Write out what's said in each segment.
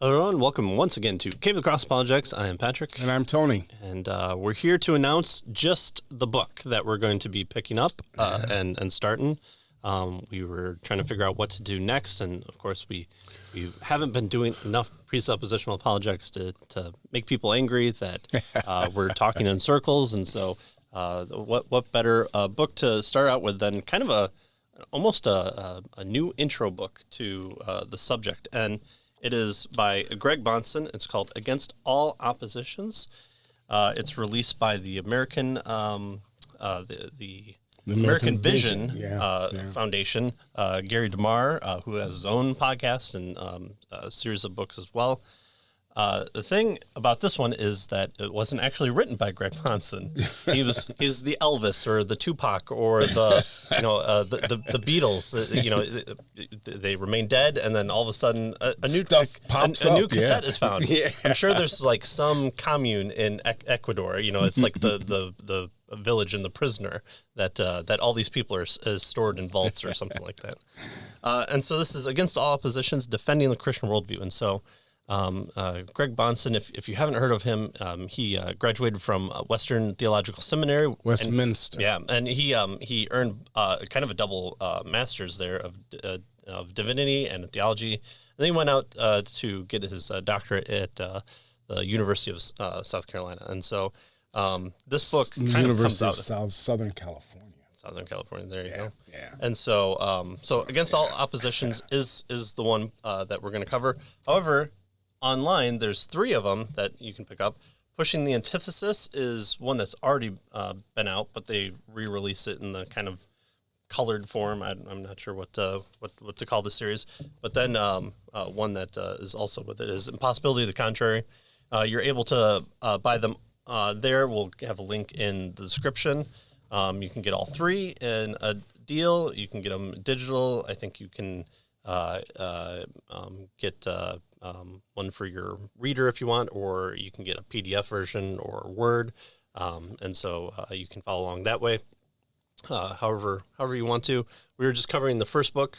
Hello, everyone. Welcome once again to Cave Across Apologetics. I am Patrick. And I'm Tony. And we're here to announce just the book that we're going to be picking up and starting. We were trying to figure out what to do next. And, of course, we haven't been doing enough presuppositional apologetics to make people angry that we're talking in circles. And so what better book to start out with than kind of almost a new intro book to the subject. And it is by Greg Bahnsen. It's called Against All Oppositions. It's released by the American the American Vision Foundation. Gary DeMar, who has his own podcast and a series of books as well. The thing about this one is that it wasn't actually written by Greg Bahnsen. He's the Elvis or the Tupac or the Beatles. They remain dead, and then all of a sudden a new cassette is found. Yeah. I'm sure there's like some commune in Ecuador. It's like the village in The Prisoner that all these people is stored in vaults or something like that. And so this is Against All Oppositions, Defending the Christian Worldview, and so. Greg Bahnsen, if you haven't heard of him, he graduated from Western Theological Seminary, Westminster. And he earned kind of a double master's there of divinity and theology. And then he went out to get his doctorate at the University of South Carolina. And so this book kind of comes out of Southern California. Southern California, there you go. Yeah. And so Against All Oppositions is the one that we're going to cover. However, online, there's 3 of them that you can pick up. Pushing the Antithesis is one that's already been out, but they re-release it in the kind of colored form. I'm not sure what to call this series. But then one that is also with it is Impossibility of the Contrary. You're able to buy them there. We'll have a link in the description. You can get all 3 in a deal. You can get them digital. I think you can get one for your reader if you want, or you can get a PDF version or Word. And so you can follow along that way. However you want to. We were just covering the first book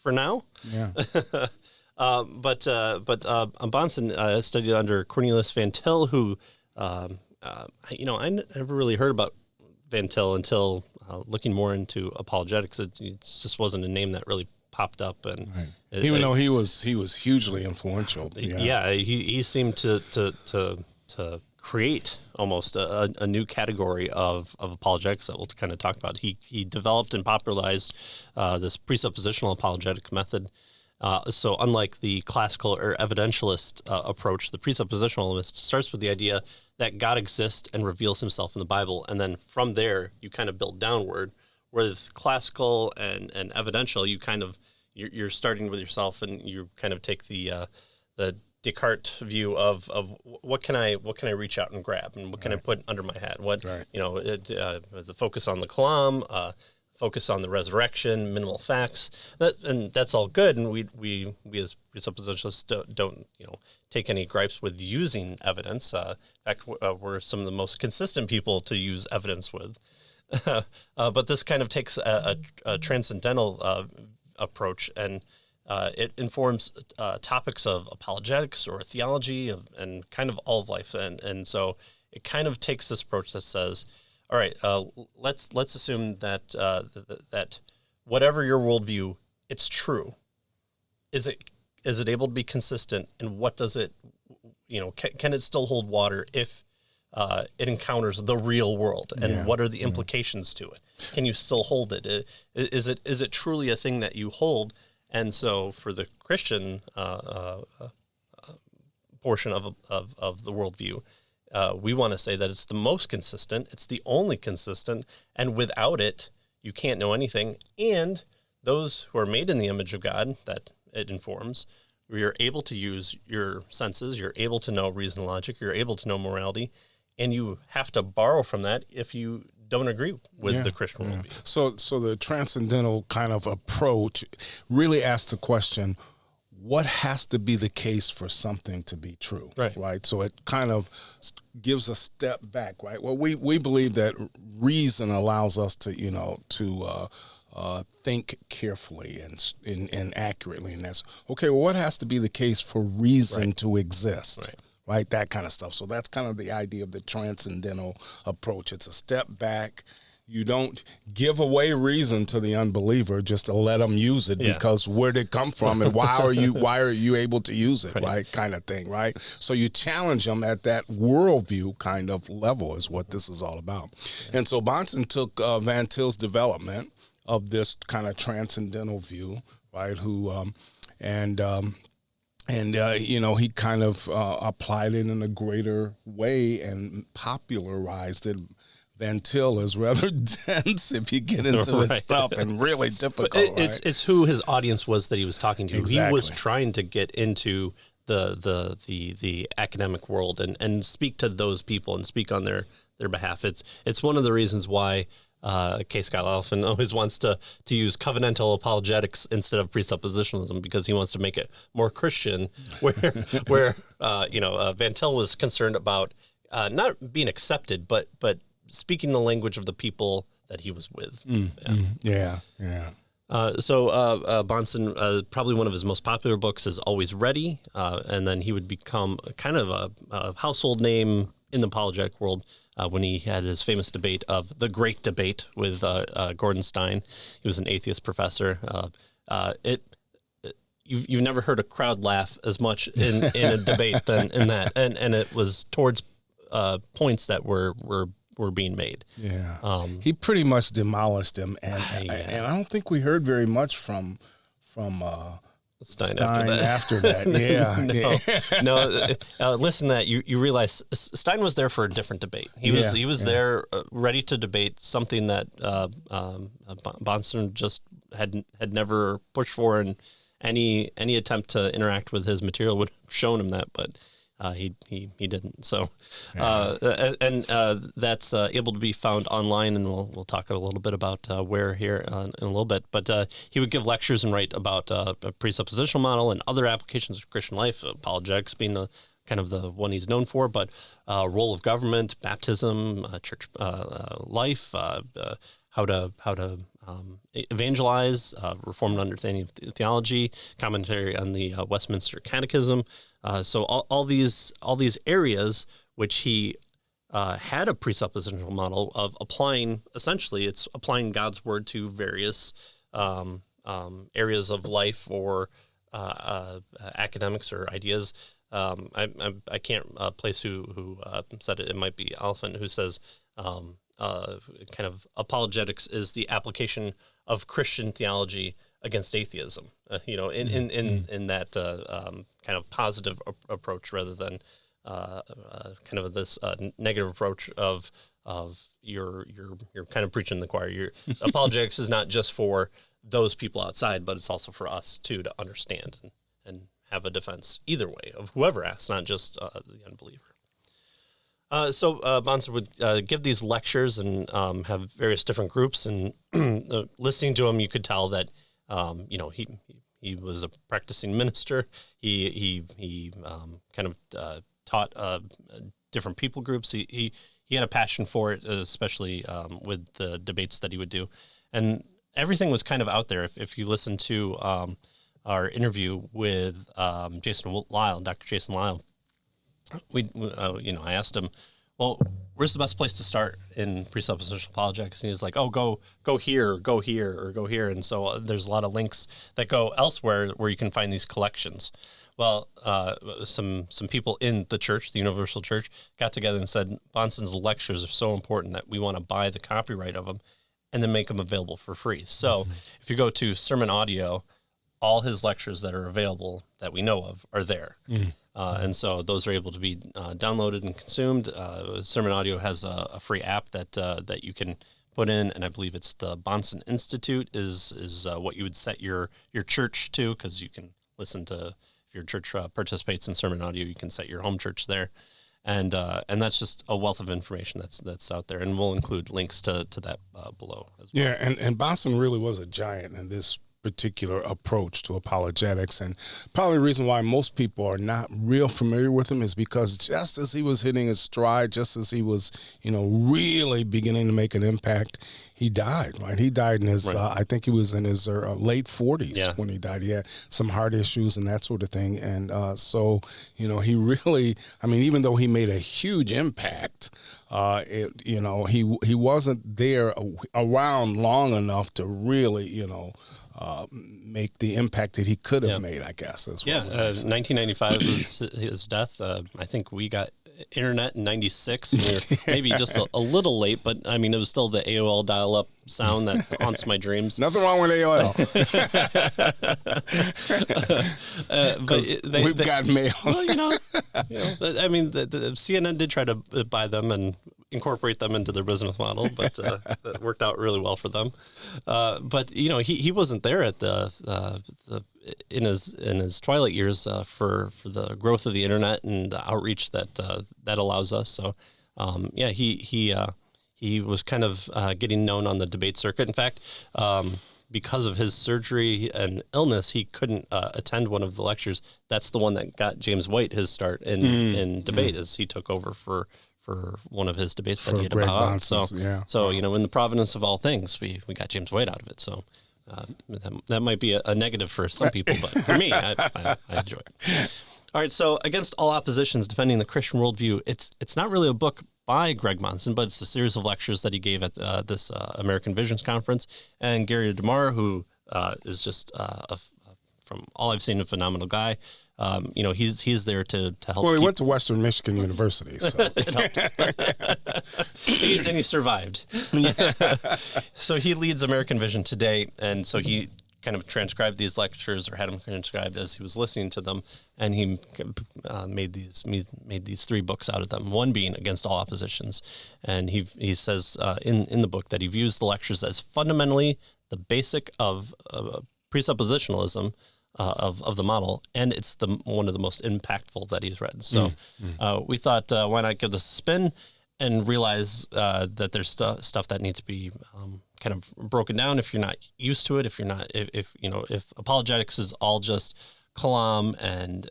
for now. Yeah. But Bahnsen studied under Cornelius Van Til, who I never really heard about Van Til until looking more into apologetics. It just wasn't a name that really popped up, and right. Even though he was hugely influential. Yeah, he seemed to create almost a new category of apologetics that we'll kind of talk about. He developed and popularized this presuppositional apologetic method. So unlike the classical or evidentialist approach, the presuppositionalist starts with the idea that God exists and reveals himself in the Bible, and then from there you kind of build downward. Whereas classical and evidential, you're starting with yourself, and you kind of take the Descartes view of what can I reach out and grab, and what can I put under my hat? The focus on the kalam, focus on the resurrection, minimal facts, and that's all good. And we as presuppositionalists don't take any gripes with using evidence. In fact, we're some of the most consistent people to use evidence with. But this kind of takes a transcendental approach, and it informs topics of apologetics or theology and kind of all of life. And so it kind of takes this approach that says, all right, let's assume that that whatever your worldview, it's true. Is it able to be consistent, and what does it, can it still hold water if it encounters the real world, and what are the implications to it? Can you still hold it? Is it truly a thing that you hold? And so for the Christian portion of the worldview, we want to say that it's the most consistent, it's the only consistent, and without it, you can't know anything. And those who are made in the image of God, that it informs, you're able to use your senses, you're able to know reason and logic, you're able to know morality, and you have to borrow from that if you don't agree with the Christian worldview. So the transcendental kind of approach really asks the question, what has to be the case for something to be true? Right? So it kind of gives a step back, right? Well, we believe that reason allows us to, think carefully and accurately. And that's, okay, well, what has to be the case for reason to exist? Right, that kind of stuff. So that's kind of the idea of the transcendental approach. It's a step back. You don't give away reason to the unbeliever just to let them use it because where did it come from and why are you able to use it, right? Kind of thing, right? So you challenge them at that worldview kind of level is what this is all about. And so Bahnsen took Van Til's development of this kind of transcendental view, right? He kind of applied it in a greater way and popularized it. Van Til is rather dense if you get into his stuff and really difficult. It's who his audience was that he was talking to. Exactly. He was trying to get into the academic world and speak to those people and speak on their behalf. It's one of the reasons why K. Scott Alfin always wants to use covenantal apologetics instead of presuppositionalism because he wants to make it more Christian, where Van Til was concerned about not being accepted, but speaking the language of the people that he was with. So Bahnsen, probably one of his most popular books is Always Ready, and then he would become kind of a household name in the apologetic world when he had his famous debate of the Great Debate with Gordon Stein. He was an atheist professor. You've never heard a crowd laugh as much in a debate than in that, and it was towards points that were being made. He pretty much demolished him, and I don't think we heard very much from Stein after that. Listen to that. You realize Stein was there for a different debate. He was there ready to debate something that Bahnsen just had never pushed for, and any attempt to interact with his material would have shown him that, but he didn't. So, that's able to be found online, and we'll talk a little bit about where here in a little bit. But he would give lectures and write about a presuppositional model and other applications of Christian life, apologetics being kind of the one he's known for, but role of government, baptism, church life, how to evangelize, Reformed understanding of theology, commentary on the Westminster Catechism. So all these areas which he had a presuppositional model of applying. Essentially, it's applying God's word to various areas of life or academics or ideas. I can't place who said it. It might be Alfin who says kind of apologetics is the application of Christian theology against atheism. In that kind of positive approach rather than kind of this negative approach of you're kind of preaching to the choir. Your apologetics is not just for those people outside, but it's also for us too to understand and have a defense either way of whoever asks, not just the unbeliever. So Bahnsen would give these lectures and have various different groups, and listening to him, you could tell that he was a practicing minister. He kind of taught different people groups. He had a passion for it, especially with the debates that he would do, and everything was kind of out there. If you listen to our interview with Jason Lyle, Dr. Jason Lyle, I asked him, well, where's the best place to start in presuppositional apologetics? And he's like, oh, go here, go here, or go here. And so there's a lot of links that go elsewhere where you can find these collections. Well, some people in the church, the Universal Church, got together and said, Bahnsen's lectures are so important that we want to buy the copyright of them and then make them available for free. So if you go to Sermon Audio, all his lectures that are available that we know of are there. And so those are able to be downloaded and consumed. Sermon Audio has a free app that you can put in, and I believe it's the Bahnsen Institute is what you would set your church to, because you can listen to, if your church participates in Sermon Audio, you can set your home church there. And that's just a wealth of information that's out there, and we'll include links to that below as well. Yeah, and Bahnsen really was a giant in this particular approach to apologetics. And probably the reason why most people are not real familiar with him is because just as he was hitting his stride, just as he was, really beginning to make an impact, he died, right? He died in his, I think he was in his late 40s when he died. He had some heart issues and that sort of thing. And so, he really, even though he made a huge impact, he wasn't there around long enough to really, make the impact that he could have made, I guess. 1995 was his death. I think we got internet in 96. We were maybe just a little late, but it was still the AOL dial-up sound that haunts my dreams. Nothing wrong with AOL. But we've got mail. Well, the CNN did try to buy them and incorporate them into their business model, but that worked out really well for them. But he wasn't there at in his twilight years for the growth of the internet and the outreach that allows us. So he was kind of getting known on the debate circuit. In fact, because of his surgery and illness, he couldn't attend one of the lectures. That's the one that got James White his start in debate, as he took over for one of his debates that he had about. So in the providence of all things, we got James White out of it. So that might be a negative for some people, but for me, I enjoy it. All right. So Against All Oppositions, Defending the Christian Worldview. It's not really a book by Greg Monson, but it's a series of lectures that he gave at this American Visions Conference. And Gary DeMar, who is just from all I've seen, a phenomenal guy. He's there to help. Well, he went to Western Michigan University, so it helps. And he survived. So he leads American Vision today, and so he kind of transcribed these lectures, or had them transcribed as he was listening to them, and he made these 3 books out of them. One being Against All Oppositions, and he says in the book that he views the lectures as fundamentally the basic of presuppositionalism. Of the model, and it's one of the most impactful that he's read. So we thought, why not give this a spin and realize that there's stuff that needs to be kind of broken down if you're not used to it. If you're not, if apologetics is all just kalam and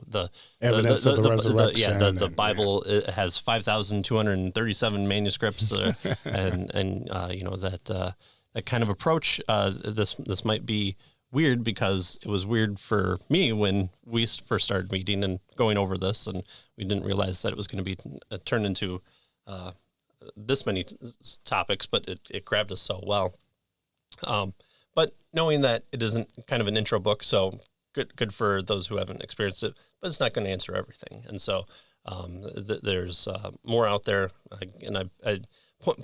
the evidence of the resurrection. The Bible has 5,237 manuscripts, that kind of approach, this might be weird, because it was weird for me when we first started meeting and going over this, and we didn't realize that it was going to be turned into this many topics, but it grabbed us so well. But knowing that it isn't kind of an intro book, so good for those who haven't experienced it, but it's not going to answer everything. And so there's more out there, and I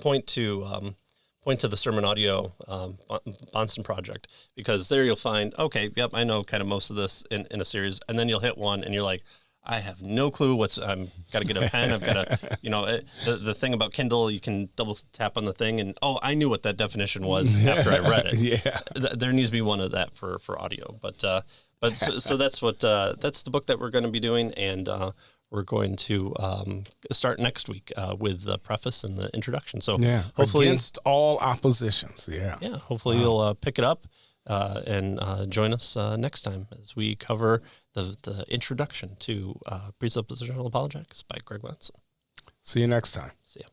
point to the Sermon Audio Bonson Project, because there you'll find, okay, yep, I know kind of most of this in a series, and then you'll hit one and you're like, I have no clue I'm got to get a pen. I've got to, the thing about Kindle, you can double tap on the thing and, I knew what that definition was after I read it. There needs to be one of that for audio, but so that's the book that we're going to be doing, and we're going to start next week with the preface and the introduction. So hopefully, Against All Oppositions. Hopefully you'll pick it up and join us next time as we cover the introduction to Presuppositional Apologetics by Greg Monson. See you next time. See ya.